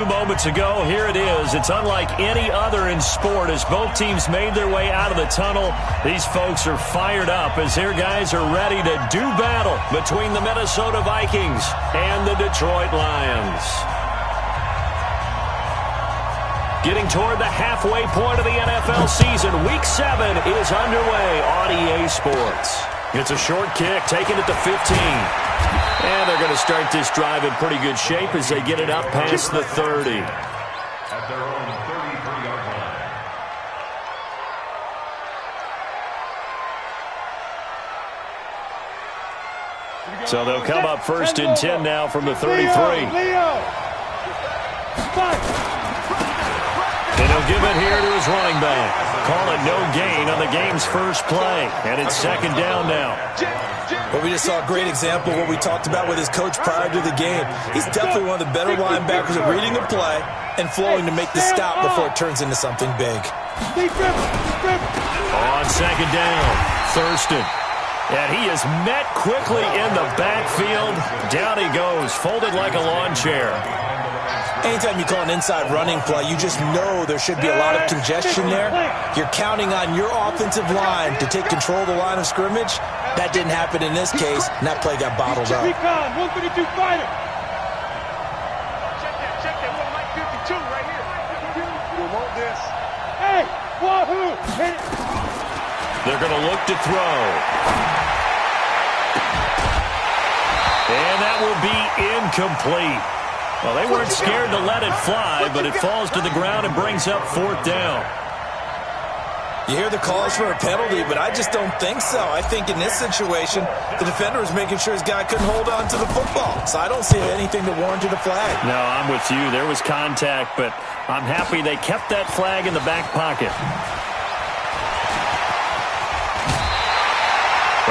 Moments ago, here it is. It's unlike any other in sport as both teams made their way out of the tunnel. These folks are fired up as their guys are ready to do battle between the Minnesota Vikings and the Detroit Lions. Getting toward the halfway point of the NFL season, Week 7 is underway on EA Sports. It's a short kick, taking it to 15. And they're going to start this drive in pretty good shape as they get it up past the 30. At their own 33-yard line. So they'll come up first and 10 now from the 33. And he'll give it here to his running back. Call it no gain on the game's first play. And it's second down now. Well, we just saw a great example of what we talked about with his coach prior to the game. He's definitely one of the better linebackers at reading the play and flowing to make the stop before it turns into something big. On second down, Thurston. And he is met quickly in the backfield. Down he goes, folded like a lawn chair. Anytime you call an inside running play, you just know there should be a lot of congestion there. You're counting on your offensive line to take control of the line of scrimmage. That didn't happen in this case, and that play got bottled up. 152 fighter. Check that. 152 right here. You want this? Hey, wahoo! They're going to look to throw. And that will be incomplete. Well, they weren't scared to let it fly, but it falls to the ground and brings up fourth down. You hear the calls for a penalty, but I just don't think so. I think in this situation, the defender was making sure his guy couldn't hold on to the football. So I don't see anything that warranted a flag. No, I'm with you. There was contact, but I'm happy they kept that flag in the back pocket.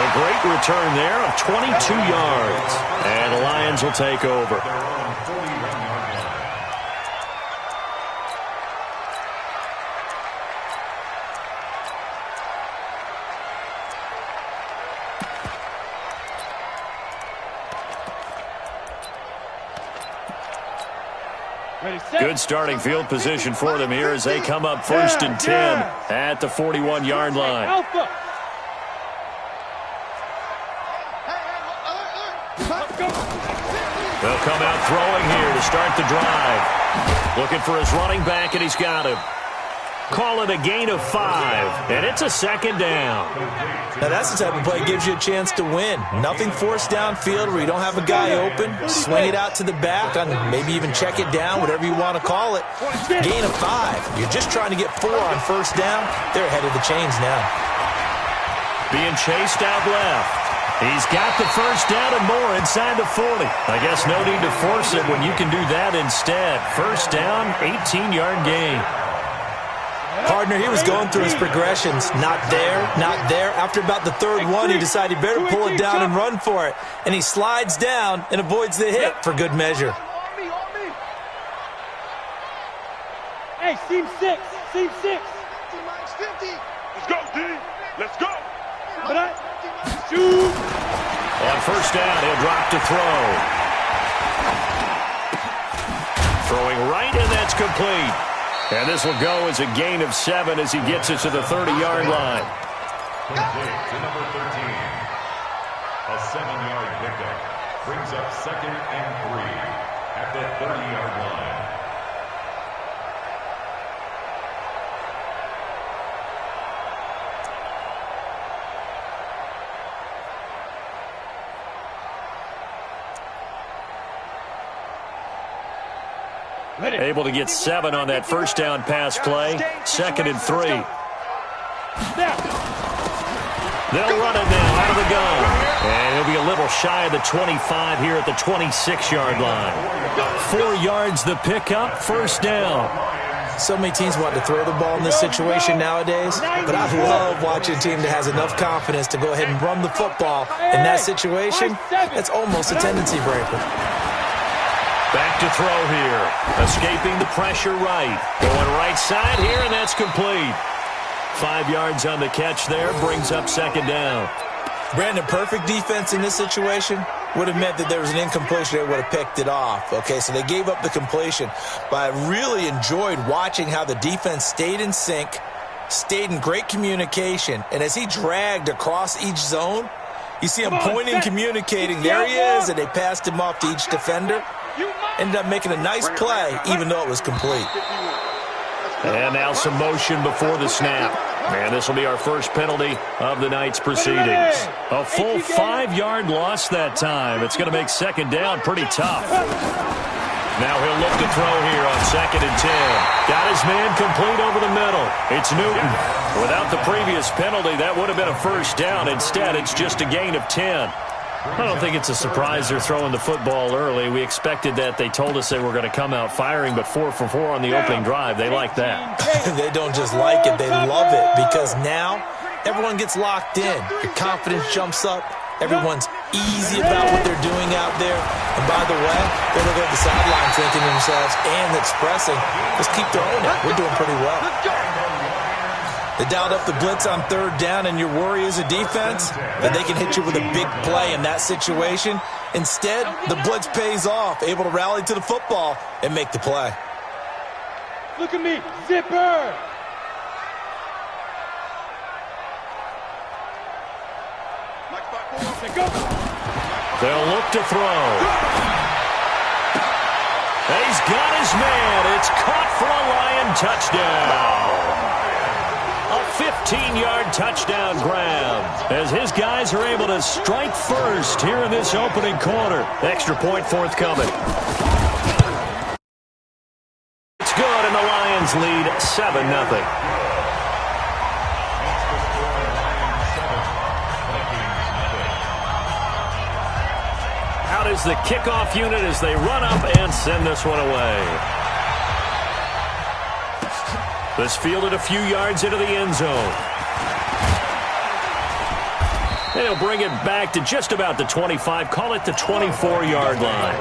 A great return there of 22 yards. And the Lions will take over. Good starting field position for them here as they come up first and 10 at the 41-yard line. They'll come out throwing here to start the drive. Looking for his running back, and he's got him. Call it a gain of 5, and it's a second down. Now, that's the type of play that gives you a chance to win. Nothing forced downfield where you don't have a guy open. Swing it out to the back, and maybe even check it down, whatever you want to call it. Gain of 5. You're just trying to get 4 on first down. They're ahead of the chains now. Being chased out left. He's got the first down and more inside the 40. I guess no need to force it when you can do that instead. First down, 18-yard gain. Partner, he was going through his progressions. Not there, not there. After about the third one, he decided he better pull it down and run for it. And he slides down and avoids the hit for good measure. Hey, seam 6. Seam 6. Let's go, D. Let's go. Shoot. On first down, he'll drop to throw. Throwing right, and that's complete. And this will go as a gain of 7 as he gets it to the 30-yard line. To number 13. A 7-yard pickup brings up second and 3 at the 30-yard line. Able to get 7 on that first down pass play. Second and 3. They'll run it now out of the gun. And he'll be a little shy of the 25 here at the 26-yard line. 4 yards the pickup, first down. So many teams want to throw the ball in this situation nowadays, but I love watching a team that has enough confidence to go ahead and run the football. In that situation, that's almost a tendency breaker. Back to throw here. Escaping the pressure right. Going right side here, and that's complete. 5 yards on the catch there. Brings up second down. Brandon, perfect defense in this situation. would have meant that there was an incompletion. They would have picked it off. Okay, so they gave up the completion. But I really enjoyed watching how the defense stayed in sync, stayed in great communication, and as he dragged across each zone, you see him pointing, communicating. There he is, and they passed him off to each defender. Ended up making a nice play, even though it was complete. And now some motion before the snap. And this will be our first penalty of the night's proceedings. A full 5-yard loss that time. It's going to make second down pretty tough. Now he'll look to throw here on 2nd and 10. Got his man complete over the middle. It's Newton. Without the previous penalty, that would have been a first down. Instead, it's just a gain of 10. I don't think it's a surprise they're throwing the football early. We expected that. They told us they were going to come out firing, but 4 for 4 on the opening drive. They like that. They don't just like it. They love it because now everyone gets locked in. Your confidence jumps up. Everyone's easy about what they're doing out there. And by the way, they look at the sideline thinking to themselves and expressing, let's keep throwing it. We're doing pretty well. They dialed up the blitz on 3rd down, and your worry as a defense that they can hit you with a big play in that situation. Instead, the blitz pays off, able to rally to the football and make the play. Look at me, zipper! They'll look to throw. He's got his man. It's caught for a Lion touchdown. A 15-yard touchdown grab as his guys are able to strike first here in this opening quarter. Extra point forthcoming. It's good, and the Lions lead 7-0. Out is the kickoff unit as they run up and send this one away. This fielded a few yards into the end zone. And he'll bring it back to just about the 25. Call it the 24-yard line.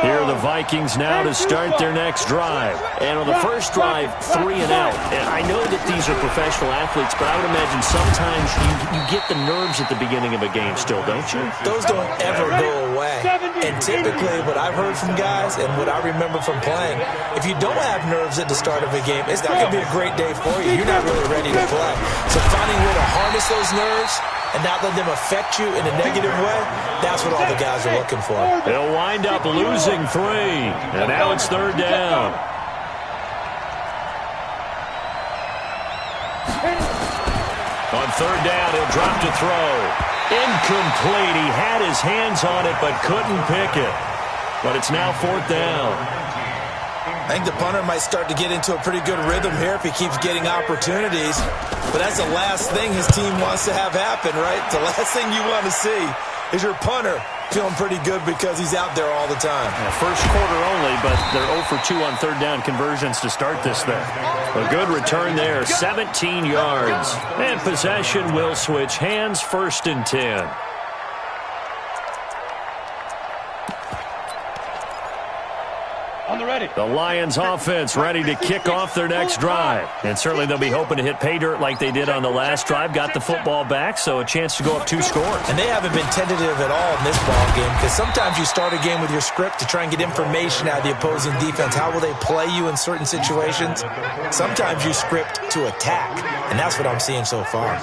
Here are the Vikings now to start their next drive. And on the first drive, 3 and out. And I know that these are professional athletes, but I would imagine sometimes you get the nerves at the beginning of a game still, don't you? Those don't ever go away. And typically what I've heard from guys and what I remember from playing, if you don't have nerves at the start of a game, it's not going to be a great day for you. You're not really ready to play. So finding a way to harness those nerves and not let them affect you in a negative way, that's what all the guys are looking for. They'll wind up losing 3, and now it's 3rd down. On 3rd down, he'll drop to throw. Incomplete. He had his hands on it, but couldn't pick it. But it's now 4th down. I think the punter might start to get into a pretty good rhythm here if he keeps getting opportunities. But that's the last thing his team wants to have happen, right? The last thing you want to see is your punter feeling pretty good because he's out there all the time. First quarter only, but they're 0 for 2 on 3rd down conversions to start this thing. A good return there, 17 yards. And possession will switch hands, 1st and 10. The Lions offense ready to kick off their next drive. And certainly they'll be hoping to hit pay dirt like they did on the last drive. Got the football back, so a chance to go up 2 scores. And they haven't been tentative at all in this ball game because sometimes you start a game with your script to try and get information out of the opposing defense. How will they play you in certain situations? Sometimes you script to attack, and that's what I'm seeing so far.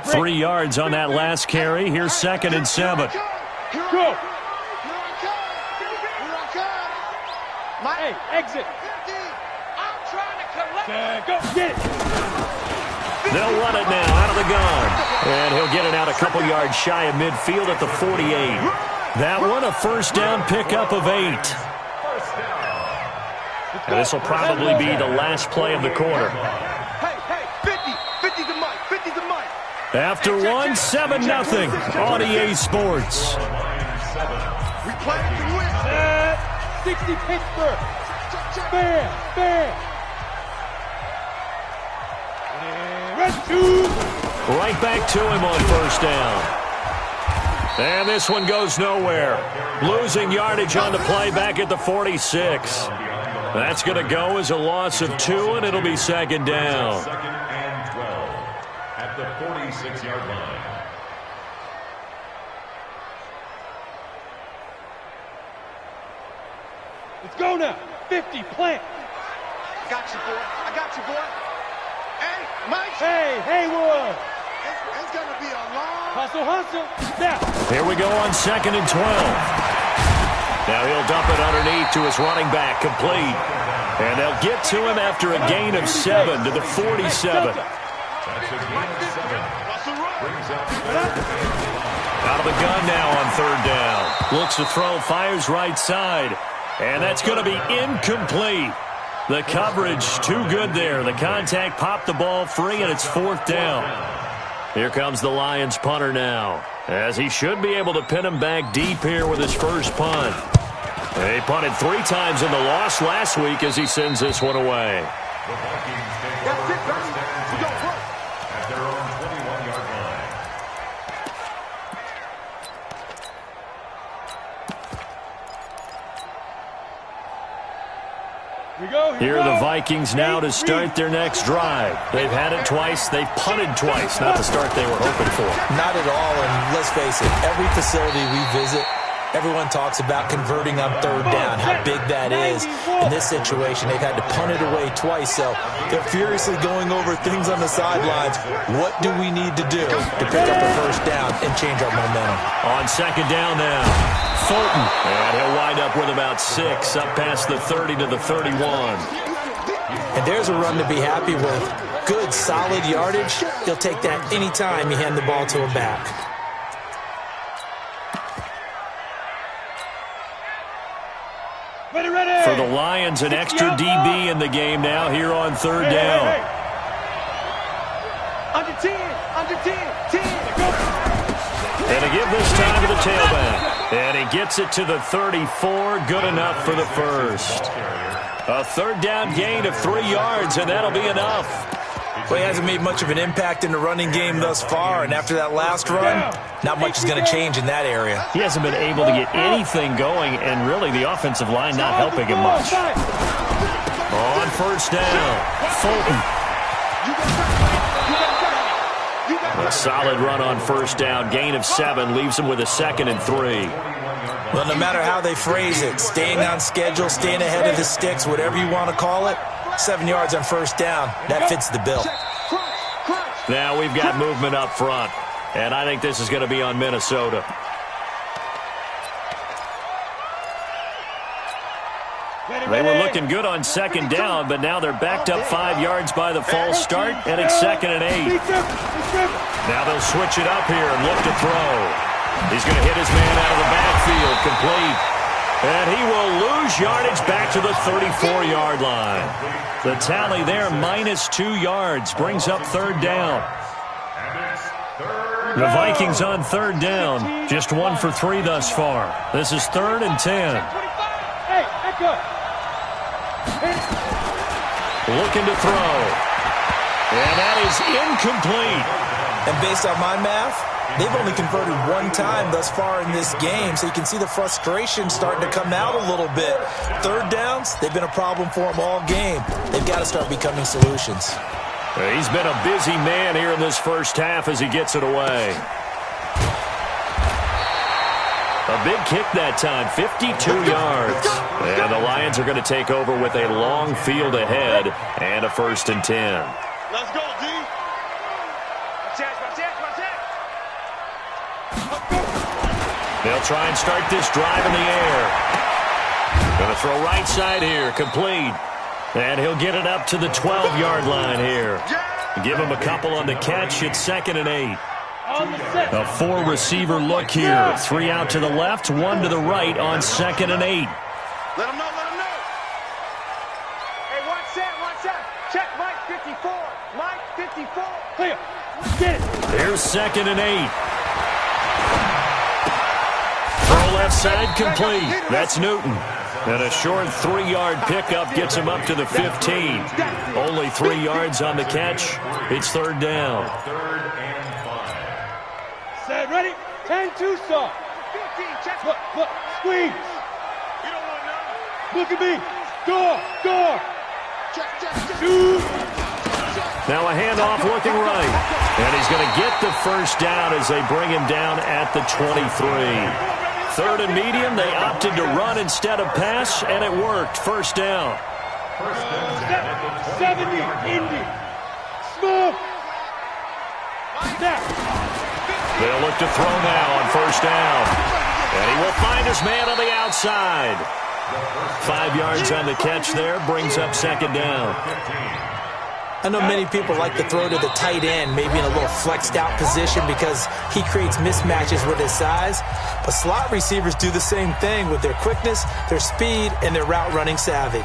3 yards on that last carry. Here's 2nd and 7. Go! Hey, exit! I'm trying to collect. Go, get it! They'll run it now out of the gun. And he'll get it out a couple yards shy of midfield at the 48. That one, a 1st down pickup of 8. And this will probably be the last play of the quarter. After one, 7-0 on EA Sports. We play to win. 60 Pittsburgh. Bam, bam. Right back to him on 1st down. And this one goes nowhere. Losing yardage on the play back at the 46. That's going to go as a loss of 2, and it'll be second down. Second and 12 at the 46-yard line. Let's go now. 50, plant. I got you, boy. I got you, boy. Hey, Mike. Hey, Haywood. It's going to be a long... Hustle. Now. Here we go on second and 12. Now he'll dump it underneath to his running back, complete. And they'll get to him after a gain of 7 to the 47. That's a gain of 7. Brings up Out of the gun now on third down. Looks to throw, fires right side. And that's going to be incomplete. The coverage too good there. The contact popped the ball free, and it's fourth down. Here comes the Lions punter now, as he should be able to pin him back deep here with his first punt. He punted 3 times in the loss last week as he sends this one away. the Vikings take over first and 10 at their own 21-yard line. Here are the Vikings now to start their next drive. They've had it twice. They've punted twice. Not the start they were hoping for. Not at all, and let's face it, every facility we visit, everyone talks about converting on third down, how big that is. In this situation, they've had to punt it away twice, so they're furiously going over things on the sidelines. What do we need to do to pick up a first down and change our momentum? On second down now, Fulton. And he'll wind up with about 6, up past the 30 to the 31. And there's a run to be happy with. Good, solid yardage. He'll take that anytime you hand the ball to him back. Ready. For the Lions, an extra DB in the game now here on third down. Under 10, 10. And to give this time to the tailback. And he gets it to the 34. Good enough for the first. A third down gain of 3 yards, and that'll be enough. Well, he hasn't made much of an impact in the running game thus far, and after that last run, not much is going to change in that area. He hasn't been able to get anything going, and really the offensive line not helping him much. On first down, Fulton. A solid run on first down, gain of 7, leaves him with a 2nd and 3. Well, no matter how they phrase it, staying on schedule, staying ahead of the sticks, whatever you want to call it, 7 yards on first down, that fits the bill. Now we've got movement up front, and I think this is going to be on Minnesota. They were looking good on second down, but now they're backed up 5 yards by the false start, and it's 2nd and 8. Now they'll switch it up here and look to throw. He's going to hit his man out of the backfield, complete. And he will lose yardage back to the 34-yard line. The tally there, -2 yards, brings up third down. The Vikings on third down, just 1 for 3 thus far. This is 3rd and 10. Hey, echo. Looking to throw. And that is incomplete. And based on my math, they've only converted 1 time thus far in this game, so you can see the frustration starting to come out a little bit. Third downs, they've been a problem for them all game. They've got to start becoming solutions. He's been a busy man here in this first half as he gets it away. A big kick that time, 52 yards. And the Lions are going to take over with a long field ahead and a 1st and 10. Let's go, D. Check. They'll try and start this drive in the air. Going to throw right side here, complete. And he'll get it up to the 12-yard line here. Give him a couple on the catch. It's 2nd and 8. A 4-receiver look here. 3 out to the left, 1 to the right on 2nd and 8. Let him know. Hey, watch that. Check Mike 54. Clear. Get it. Here's 2nd and 8. Throw left side, complete. That's Newton. And a short 3-yard pickup gets him up to the 15. Only 3 yards on the catch. It's third down. 3rd and 5. Set, ready? 10-2 soft. 15, check. Look, squeeze. You don't want none. Look at me. Door. Now a handoff looking right. And he's going to get the first down as they bring him down at the 23. Third and medium, they opted to run instead of pass, and it worked. First down. 70, Indy. Smooth. They'll look to throw now on first down. And he will find his man on the outside. 5 yards on the catch there, brings up second down. I know many people like to throw to the tight end, maybe in a little flexed out position because he creates mismatches with his size. But slot receivers do the same thing with their quickness, their speed, and their route running savvy.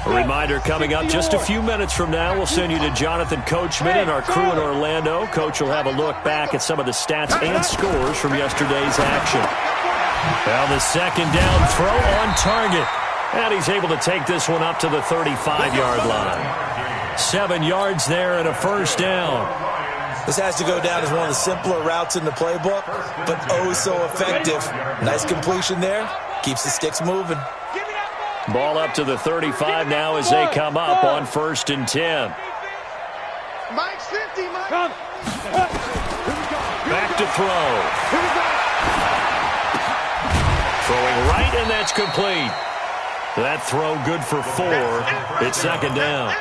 A reminder coming up just a few minutes from now, we'll send you to Jonathan Coachman and our crew in Orlando. Coach will have a look back at some of the stats and scores from yesterday's action. Now the second down throw on target. And he's able to take this one up to the 35-yard line. 7 yards there and a first down. This has to go down as one of the simpler routes in the playbook, but oh so effective. Nice completion there. Keeps the sticks moving. Ball up to the 35 now as they come up on 1st and 10. Mike's 50, Mike. Back to throw. Throwing right, and that's complete. That throw good for 4. It's second down.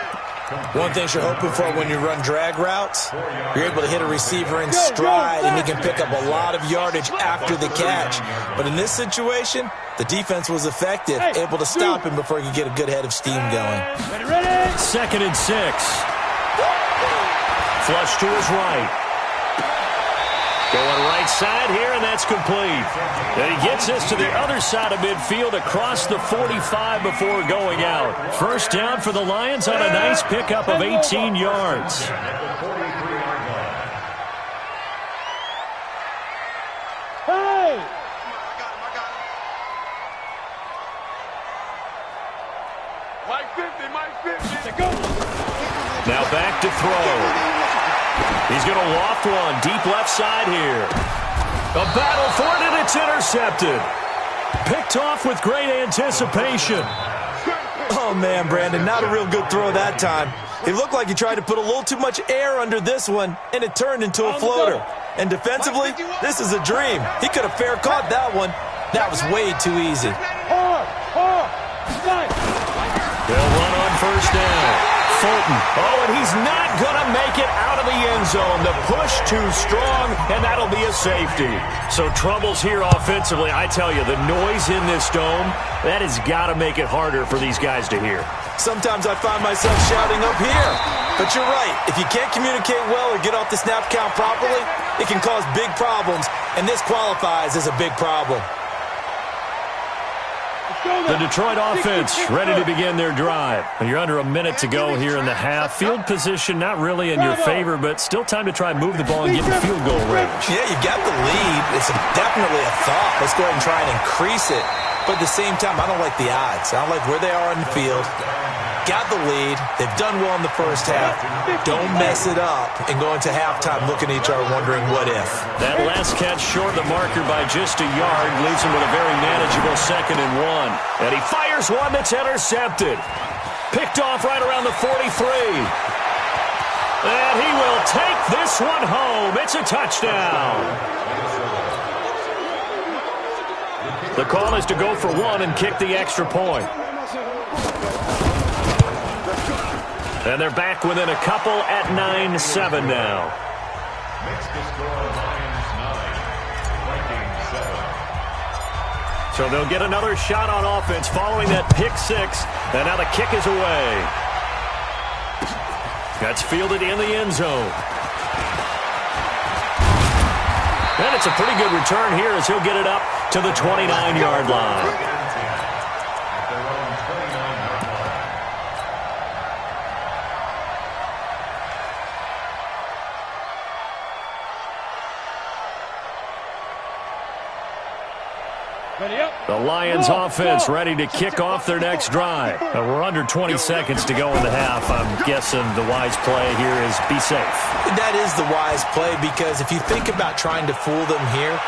One thing you're hoping for when you run drag routes, you're able to hit a receiver in stride, and he can pick up a lot of yardage after the catch. But in this situation, the defense was effective, able to stop him before he could get a good head of steam going. 2nd and 6. Flush to his right. Going right side here, and that's complete. And he gets this to the other side of midfield across the 45 before going out. First down for the Lions on a nice pickup of 18 yards. Hey! Mike 50. Go. Now back to throw. He's going to loft one deep left side here. A battle for it, and it's intercepted. Picked off with great anticipation. Oh, man, Brandon, not a real good throw that time. It looked like he tried to put a little too much air under this one, and it turned into a floater. And defensively, this is a dream. He could have fair caught that one. That was way too easy. They'll run on first down. Fulton. Oh, and he's not going to make it out of the end zone. The push too strong, and that'll be a safety. So troubles here offensively. I tell you, the noise in this dome, that has got to make it harder for these guys to hear. Sometimes I find myself shouting up here. But you're right. If you can't communicate well or get off the snap count properly, it can cause big problems, and this qualifies as a big problem. The Detroit offense ready to begin their drive. You're under a minute to go here in the half. Field position not really in your favor, but still time to try and move the ball and get in field goal range. Yeah, you got the lead. It's definitely a thought. Let's go ahead and try and increase it. But at the same time, I don't like the odds. I don't like where they are in the field. Got the lead. They've done well in the first half. Don't mess it up and go into halftime looking at each other wondering what if. That last catch short the marker by just a yard leaves him with a very manageable 2nd and 1. And he fires one that's intercepted. Picked off right around the 43. And he will take this one home. It's a touchdown. The call is to go for 1 and kick the extra point. And they're back within a couple at 9-7 now. Makes the score Lions 9, Vikings 7. So they'll get another shot on offense following that pick 6. And now the kick is away. That's fielded in the end zone. And it's a pretty good return here as he'll get it up to the 29-yard line. The Lions offense ready to kick off their next drive. We're under 20 seconds to go in the half. I'm guessing the wise play here is be safe. That is the wise play, because if you think about trying to fool them here,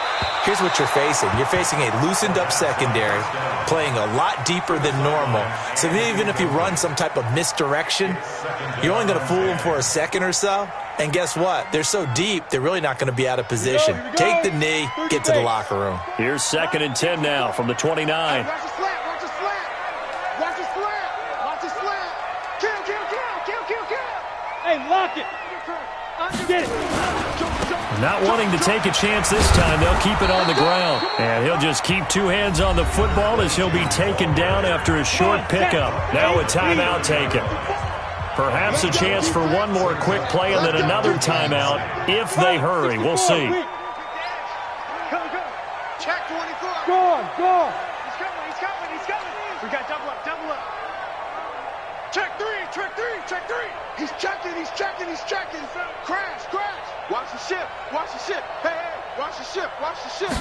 here's what you're facing. You're facing a loosened up secondary, playing a lot deeper than normal. So even if you run some type of misdirection, you're only going to fool them for a second or so. And guess what? They're so deep, they're really not going to be out of position. Take the knee, get to the locker room. Here's 2nd and 10 now from the 29. Watch the slant, watch the slant. Watch the slant, watch the slant. Kill, kill, kill, kill, kill, kill. Hey, lock it. Get it. Not wanting to take a chance this time, they'll keep it on the ground. And he'll just keep 2 hands on the football as he'll be taken down after a short pickup. Now a timeout taken. Perhaps a chance for one more quick play and then another timeout if they hurry. We'll see. Check 24. Go on, go on. He's coming, he's coming, he's coming. We got double up, double up. Check 3, check 3, check 3. He's checking, he's checking, he's checking. Crash, crash. Watch the ship, watch the ship. Hey, hey, watch the ship, watch the ship.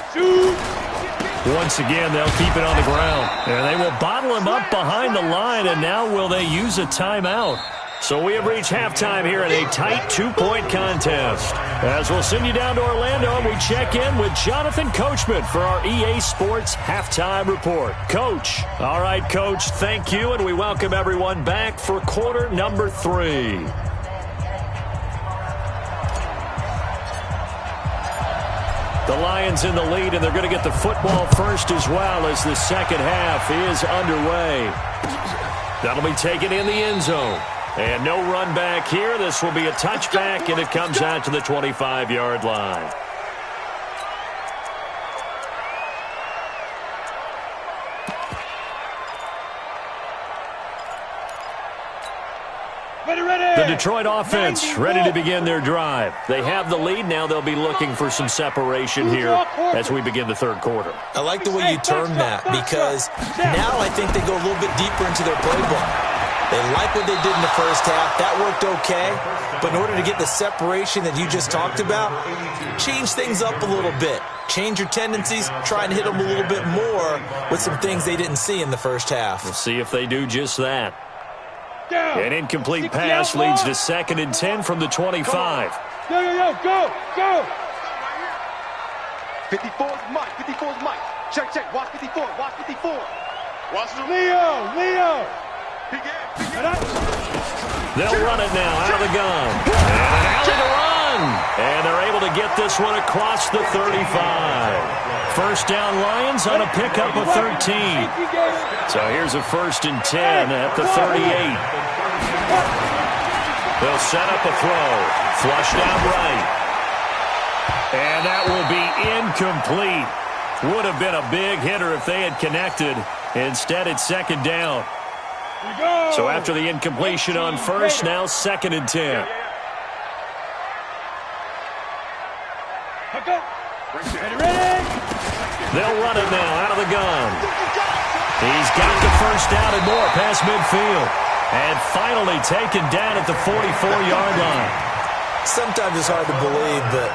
Once again, they'll keep it on the ground. And they will bottle him up behind the line, and now will they use a timeout? So we have reached halftime here in a tight 2-point contest. As we'll send you down to Orlando, and we check in with Jonathan Coachman for our EA Sports Halftime Report. Coach. All right, Coach, thank you, and we welcome everyone back for quarter number 3. The Lions in the lead, and they're going to get the football first as well as the second half is underway. That'll be taken in the end zone. And no run back here. This will be a touchback, and it comes out to the 25-yard line. The Detroit offense ready to begin their drive. They have the lead. Now they'll be looking for some separation here as we begin the third quarter. I like the way you term that, because now I think they go a little bit deeper into their playbook. They like what they did in the first half. That worked okay. But in order to get the separation that you just talked about, change things up a little bit. Change your tendencies. Try and hit them a little bit more with some things they didn't see in the first half. We'll see if they do just that. An incomplete pass leads to 2nd and 10 from the 25. Yo, yo, yo, go, go. 54's Mike, 54's Mike. Check, check, watch 54, watch 54. Watch the Leo. They'll run it now out of the gun. And an alley to run. And they're able to get this one across the 35. First down Lions on a pickup of 13. So here's a 1st and 10 at the 38. They'll set up a throw. Flush down right. And that will be incomplete. Would have been a big hitter if they had connected. Instead, it's 2nd down. So after the incompletion on 1st, now 2nd and 10. They'll run it now out of the gun. He's got the 1st down and more past midfield. And finally taken down at the 44-yard line. Sometimes it's hard to believe, but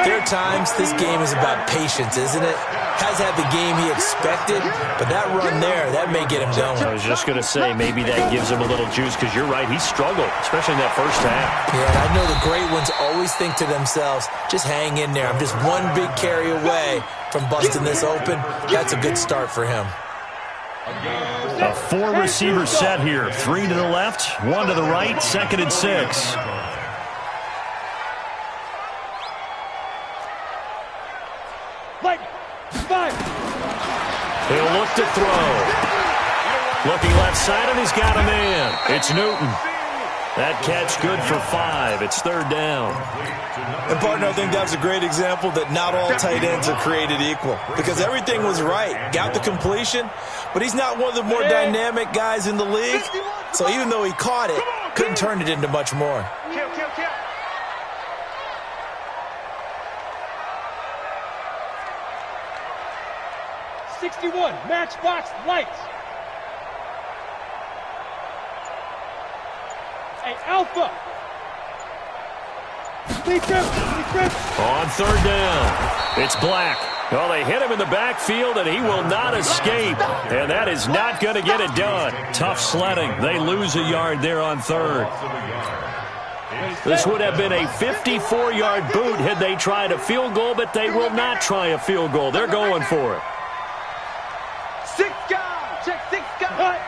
there are times this game is about patience, isn't it? Has had the game he expected, but that run there, that may get him going. I was just going to say, maybe that gives him a little juice, because you're right, he struggled, especially in that first half. Yeah, and I know the great ones always think to themselves, just hang in there. I'm just one big carry away from busting this open. That's a good start for him. A 4-receiver set here. 3 to the left, 1 to the right, 2nd and 6. He'll look to throw. Looking left side, and he's got a man. It's Newton. That catch good for 5. It's 3rd down. And, partner, I think that was a great example that not all tight ends are created equal, because everything was right. Got the completion, but he's not one of the more dynamic guys in the league. So even though he caught it, couldn't turn it into much more. Kill, kill, kill. Matchbox lights. Hey, Alpha. On 3rd down, it's Black. Well, they hit him in the backfield, and he will not escape. And that is not going to get it done. Tough sledding. They lose a yard there on third. This would have been a 54-yard boot had they tried a field goal, but they will not try a field goal. They're going for it. 6 guys. Check 6 guys.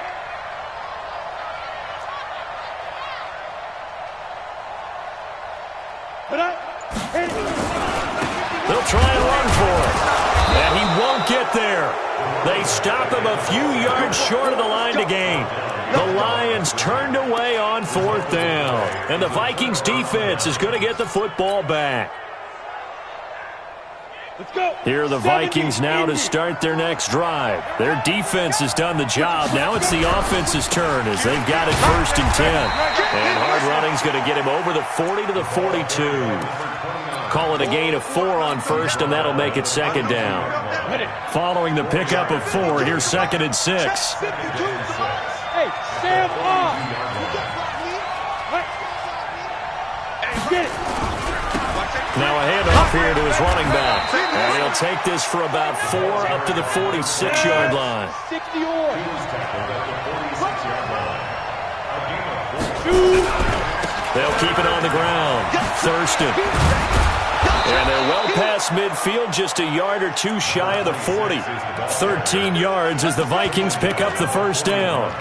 They'll try and run for it. And he won't get there. They stop him a few yards short of the line to gain. The Lions turned away on 4th down. And the Vikings defense is going to get the football back. Let's go. Here are the Vikings now to start their next drive. Their defense has done the job. Now it's the offense's turn as they've got it 1st and 10. And hard running's going to get him over the 40 to the 42. Call it a gain of 4 on 1st, and that'll make it 2nd down. Following the pickup of 4, here's 2nd and 6. Hey, Sam off. Get it. Now a handoff here to his running back. And he'll take this for about 4 up to the 46-yard line. 60 or. They'll keep it on the ground. Thurston. And they're well past midfield, just a yard or 2 shy of the 40. 13 yards as the Vikings pick up the 1st down.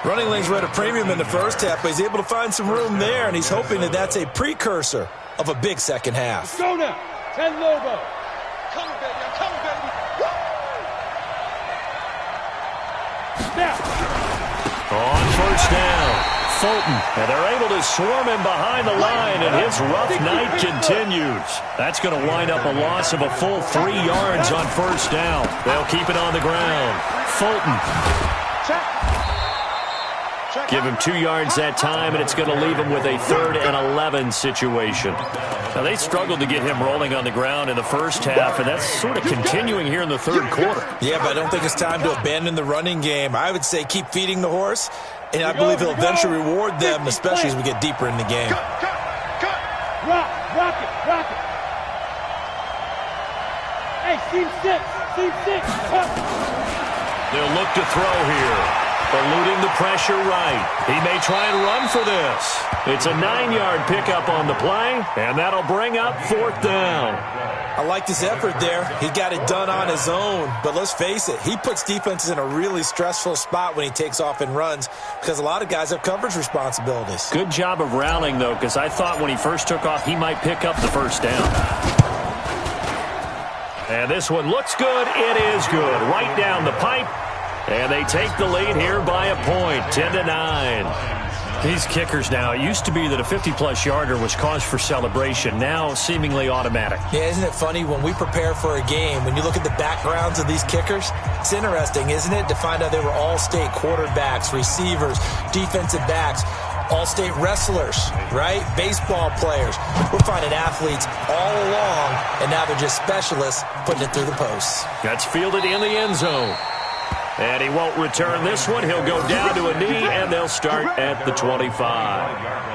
Running lanes were at a premium in the first half, but he's able to find some room there, and he's hoping that that's a precursor of a big second half. Go now. 10 Lobo. Come on, baby. I'm coming, baby. Now. On 1st down. Fulton, and they're able to swarm him behind the line, and his rough night continues. That's going to wind up a loss of a full 3 yards on 1st down. They'll keep it on the ground. Fulton. Give him 2 yards that time, and it's going to leave him with a 3rd and 11 situation. Now, they struggled to get him rolling on the ground in the first half, and that's sort of continuing here in the 3rd quarter. Yeah, but I don't think it's time to abandon the running game. I would say keep feeding the horse, and I believe he'll eventually reward them, especially as we get deeper in the game. Rock it. Hey, seam 6. They'll look to throw here. Eluding the pressure right. He may try and run for this. It's a 9-yard pickup on the play, and that'll bring up 4th down. I like this effort there. He got it done on his own, but let's face it, he puts defenses in a really stressful spot when he takes off and runs because a lot of guys have coverage responsibilities. Good job of rallying, though, because I thought when he first took off, he might pick up the 1st down. And this one looks good. It is good. Right down the pipe. And they take the lead here by a point, 10-9. These kickers now, it used to be that a 50-plus yarder was cause for celebration. Now, seemingly automatic. Yeah, isn't it funny when we prepare for a game, when you look at the backgrounds of these kickers, it's interesting, isn't it, to find out they were all-state quarterbacks, receivers, defensive backs, all-state wrestlers, right? Baseball players. We're finding athletes all along, and now they're just specialists putting it through the posts. That's fielded in the end zone. And he won't return this one. He'll go down to a knee, and they'll start at the 25.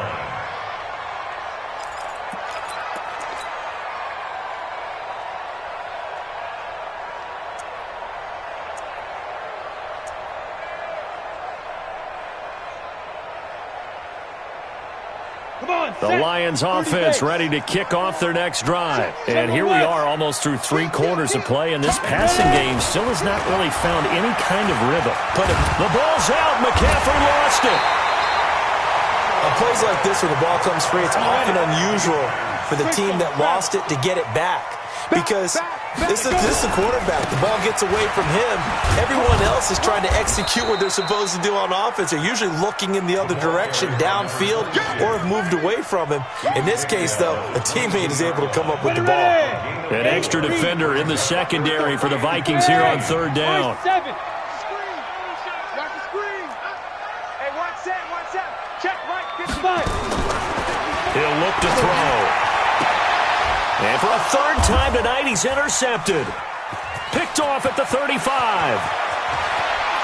The Lions offense ready to kick off their next drive. And here we are almost through 3 quarters of play, and this passing game still has not really found any kind of rhythm. But the ball's out. McCaffrey lost it. On plays like this where the ball comes free, it's often unusual for the team that lost it to get it back. Because this is the quarterback. The ball gets away from him. Everyone else is trying to execute what they're supposed to do on offense. They're usually looking in the other direction, downfield, or have moved away from him. In this case, though, a teammate is able to come up with the ball. An extra defender in the secondary for the Vikings here on 3rd down. He'll look to throw. And for a 3rd time tonight, he's intercepted. Picked off at the 35.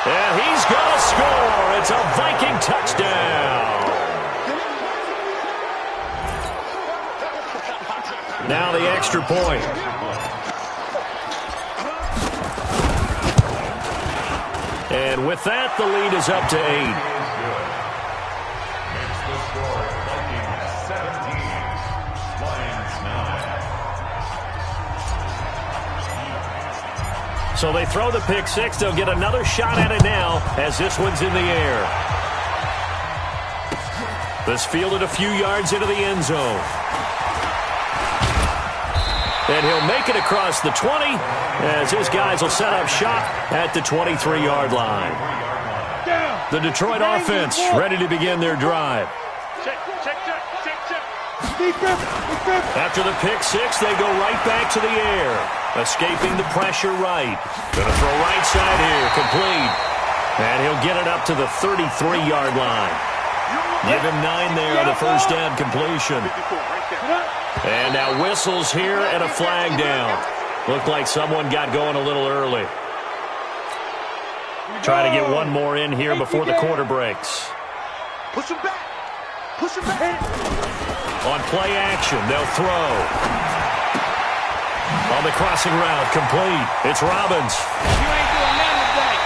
And he's going to score. It's a Viking touchdown. Now the extra point. And with that, the lead is up to 8. Makes the score Vikings 17, Lions 9. So they throw the pick six. They'll get another shot at it now as this one's in the air. This fielded a few yards into the end zone. And he'll make it across the 20 as his guys will set up shop at the 23-yard line. The Detroit offense ready to begin their drive. After the pick six, they go right back to the air, escaping the pressure right. Going to throw right side here, complete. And he'll get it up to the 33-yard line. Give him 9 there on the first down completion. And now whistles here and a flag down. Looked like someone got going a little early. Try to get one more in here before the quarter breaks. Push him back. Push him back. On play action, they'll throw. On the crossing route, complete. It's Robbins. You ain't doing nothing today.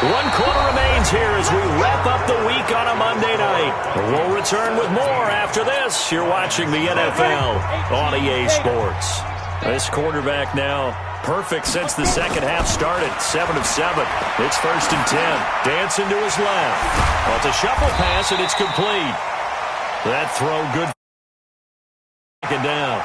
1 quarter remains here as we wrap up the week on a Monday night. We'll return with more after this. You're watching the NFL on EA Sports. This quarterback now perfect since the second half started. 7 of 7. It's 1st and 10. Dancing to his left. Well, it's a shuffle pass, and it's complete. That throw good. Take it down.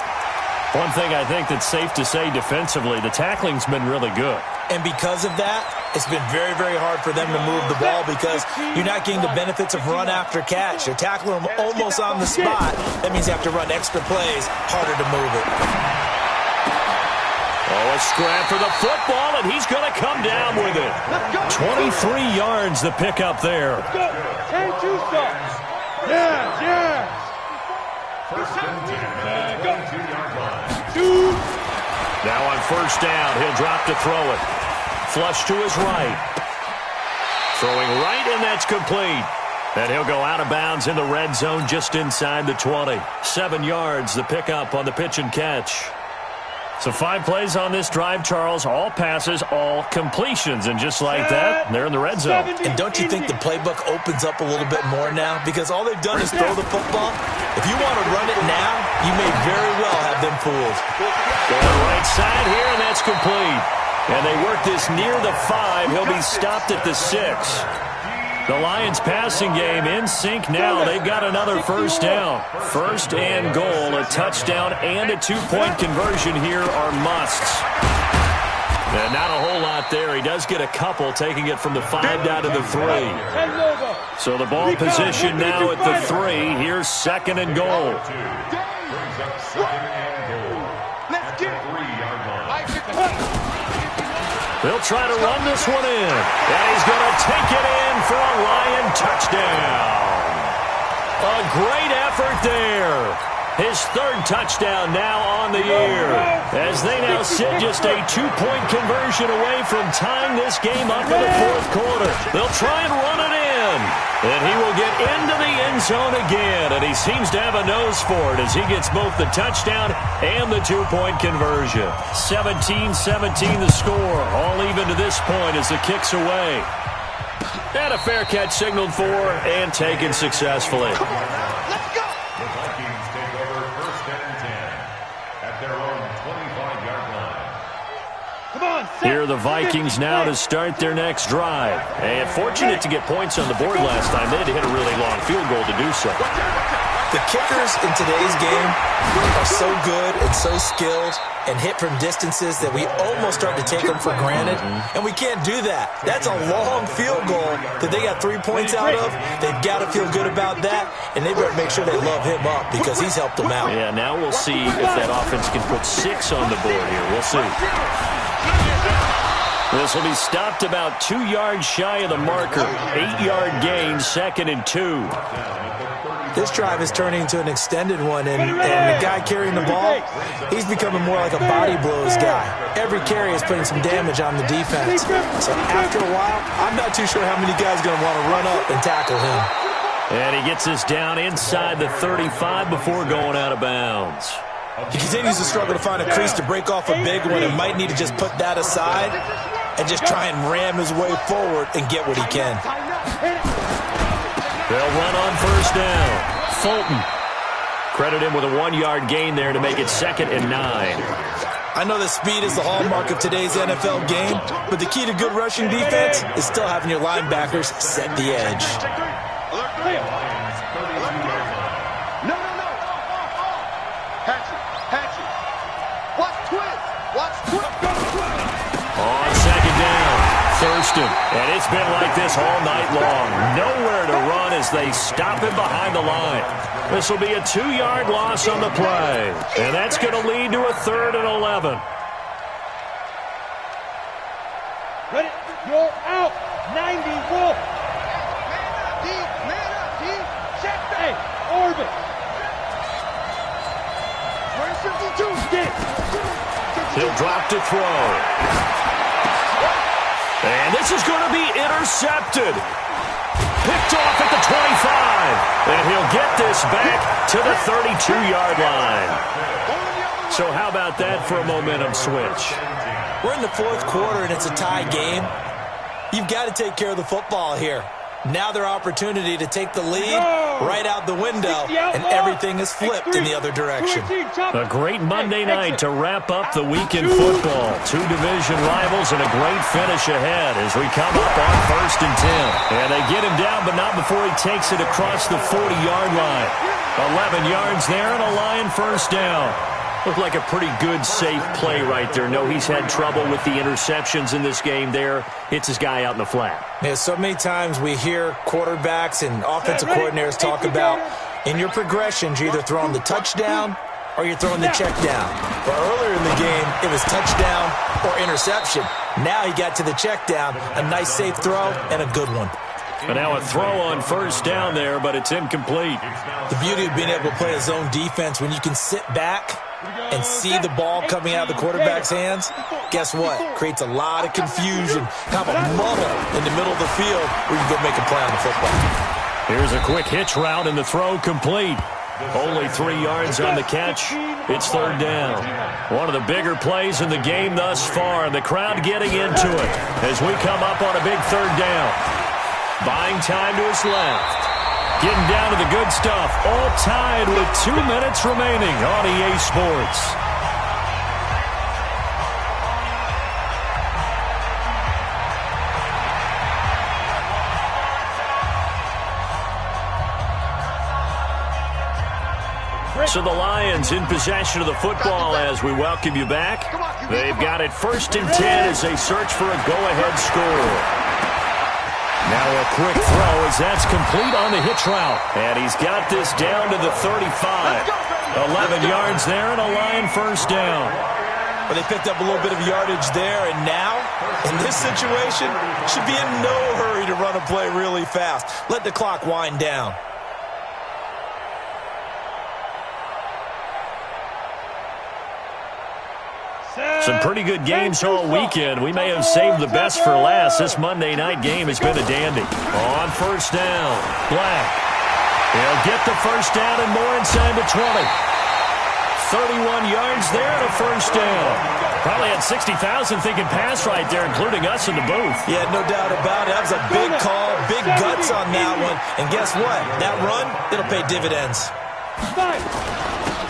One thing I think that's safe to say defensively, the tackling's been really good. And because of that, it's been very, very hard for them to move the ball because you're not getting the benefits of run after catch. You're tackling them almost on the spot. That means you have to run extra plays, harder to move it. Oh, a scrap for the football, and he's going to come down with it. 23 yards the pickup there. Can't you stop? Yeah. First and 10 at the 22-yard line. Now on first down, he'll drop to throw it. Flush to his right. Throwing right, and that's complete. And he'll go out of bounds in the red zone just inside the 20. 7 yards, the pickup on the pitch and catch. So 5 plays on this drive, Charles. All passes, all completions. And just like that, they're in the red zone. And don't you think the playbook opens up a little bit more now? Because all they've done is throw the football. If you want to run it now, you may very well have them fooled. Going right side here, and that's complete. And they work this near the 5. He'll be stopped at the 6. The Lions passing game in sync now. They've got another first down. 1st and goal, a touchdown and a 2-point conversion here are musts. And not a whole lot there. He does get a couple, taking it from the 5 down to the 3. So the ball position now at the 3. Here's 2nd and goal. Brings up 2nd and goal at the 3-yard line. They'll try to run this one in. And he's going to take it in for a Lion touchdown. A great effort there. His 3rd touchdown now on the year. As they now sit just a 2-point conversion away from tying this game up in the 4th quarter. They'll try and run it in. And he will get into the end zone again. And he seems to have a nose for it as he gets both the touchdown and the 2-point conversion. 17-17 the score. All even to this point as the kick's away. And a fair catch signaled for and taken successfully. Let's go. The Vikings take over 1st and 10 at their own 25-yard line. Come on, Here are the Vikings now to start their next drive. And fortunate to get points on the board last time. They had to hit a really long field goal to do so. The kickers in today's game are so good and so skilled and hit from distances that we almost start to take them for granted. And we can't do that. That's a long field goal that they got 3 points out of. They've got to feel good about that, and they better make sure they love him up because he's helped them out. Yeah, now we'll see if that offense can put 6 on the board here. We'll see. This will be stopped about 2 yards shy of the marker. 8-yard gain, 2nd and 2. This drive is turning into an extended one, and the guy carrying the ball, he's becoming more like a body blows guy. Every carry is putting some damage on the defense. So after a while, I'm not too sure how many guys are going to want to run up and tackle him. And he gets this down inside the 35 before going out of bounds. He continues to struggle to find a crease to break off a big one and might need to just put that aside and just try and ram his way forward and get what he can. They'll run on first down. Fulton. Credit him with a 1-yard gain there to make it 2nd and 9. I know that speed is the hallmark of today's NFL game, but the key to good rushing defense is still having your linebackers set the edge. No. Hatchet. Watch twist. On 2nd down, Thurston. And it's been like this all night long. Nowhere to run as they stop him behind the line. This will be a 2-yard loss on the play. And that's going to lead to a 3rd and 11. Ready? You're out. 90, Wolf. Man up, D. Check back. Hey, orbit. Where's 52? Get. He'll drop to throw. And this is going to be intercepted. Picked off at the 25. And he'll get this back to the 32-yard line. So how about that for a momentum switch? We're in the 4th quarter, and it's a tie game. You've got to take care of the football here. Now their opportunity to take the lead right out the window, and everything is flipped in the other direction. A great Monday night to wrap up the week in football. 2 division rivals and a great finish ahead as we come up on 1st and 10. And they get him down, but not before he takes it across the 40-yard line. 11 yards there and a Lion first down. Looked like a pretty good, safe play right there. No, he's had trouble with the interceptions in this game there. Hits his guy out in the flat. Yeah, so many times we hear quarterbacks and offensive coordinators talk about in your progressions, you're either throwing the touchdown or you're throwing the check down. But earlier in the game, it was touchdown or interception. Now he got to the check down. A nice, safe throw and a good one. And now a throw on first down there, but it's incomplete. The beauty of being able to play a zone defense when you can sit back and see the ball coming out of the quarterback's hands, guess what? Creates a lot of confusion, kind of a muddle in the middle of the field where you can go make a play on the football. Here's a quick hitch route and the throw complete. Only 3 yards on the catch. It's 3rd down. One of the bigger plays in the game thus far, and the crowd getting into it as we come up on a big 3rd down. Buying time to his left. Getting down to the good stuff. All tied with 2 minutes remaining on EA Sports. So the Lions in possession of the football as we welcome you back. They've got it 1st and 10 as they search for a go-ahead score. Now a quick throw as that's complete on the hitch route. And he's got this down to the 35. 11 yards there and a Lion first down. Well, they picked up a little bit of yardage there, and now, in this situation, should be in no hurry to run a play really fast. Let the clock wind down. Some pretty good games all weekend. We may have saved the best for last. This Monday night game has been a dandy. On first down, Black. He'll get the first down and more inside the 20. 31 yards there and a first down. Probably had 60,000 thinking pass right there, including us in the booth. Yeah, no doubt about it. That was a big call, big guts on that one. And guess what? That run, it'll pay dividends.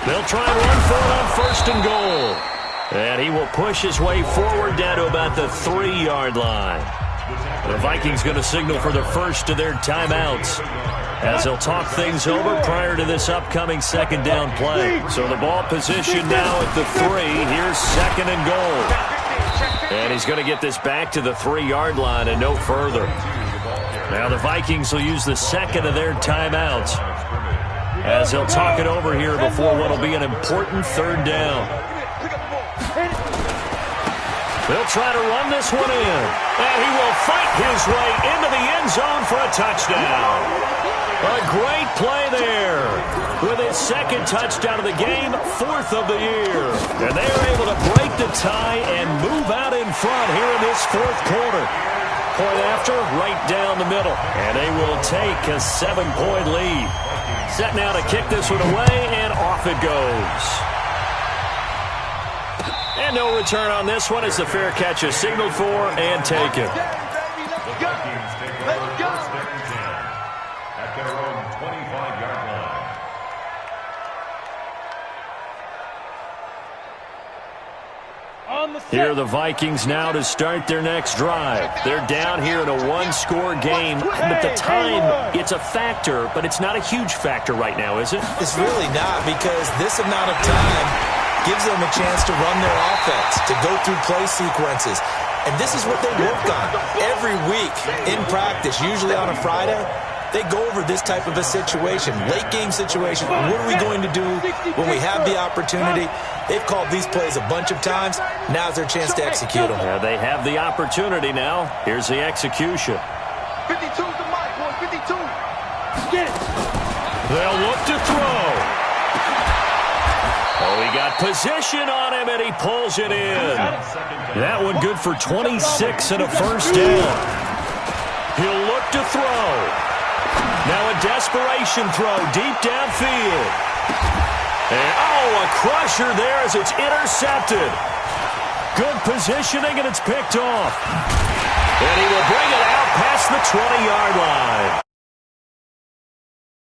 They'll try and run for it on 1st and goal. And he will push his way forward down to about the 3-yard line. The Vikings going to signal for the first of their timeouts as they'll talk things over prior to this upcoming 2nd down play. So the ball position now at the 3. Here's 2nd and goal. And he's going to get this back to the 3-yard line and no further. Now the Vikings will use the 2nd of their timeouts as they'll talk it over here before what will be an important 3rd down. They'll try to run this one in. And he will fight his way into the end zone for a touchdown. A great play there. With his 2nd touchdown of the game, 4th of the year. And they are able to break the tie and move out in front here in this 4th quarter. Point after, right down the middle. And they will take a 7-point lead. Set now to kick this one away, and off it goes. And no return on this one as the fair catch is signaled for and taken. The Vikings take over first and 10 at their own 25-yard line. Here are the Vikings now to start their next drive. They're down here in a one-score game, but the time, it's a factor, but it's not a huge factor right now, is it? It's really not, because this amount of time gives them a chance to run their offense, to go through play sequences. And this is what they work on every week in practice, usually on a Friday. They go over this type of a situation, late-game situation. What are we going to do when we have the opportunity? They've called these plays a bunch of times. Now's their chance to execute them. Yeah, they have the opportunity now. Here's the execution. 52's the mic, boy, 52. They'll look to throw. Oh, he got position on him, and he pulls it in. That one good for 26 and a first down. He'll look to throw. Now a desperation throw deep downfield. And, oh, a crusher there as it's intercepted. Good positioning, and it's picked off. And he will bring it out past the 20-yard line.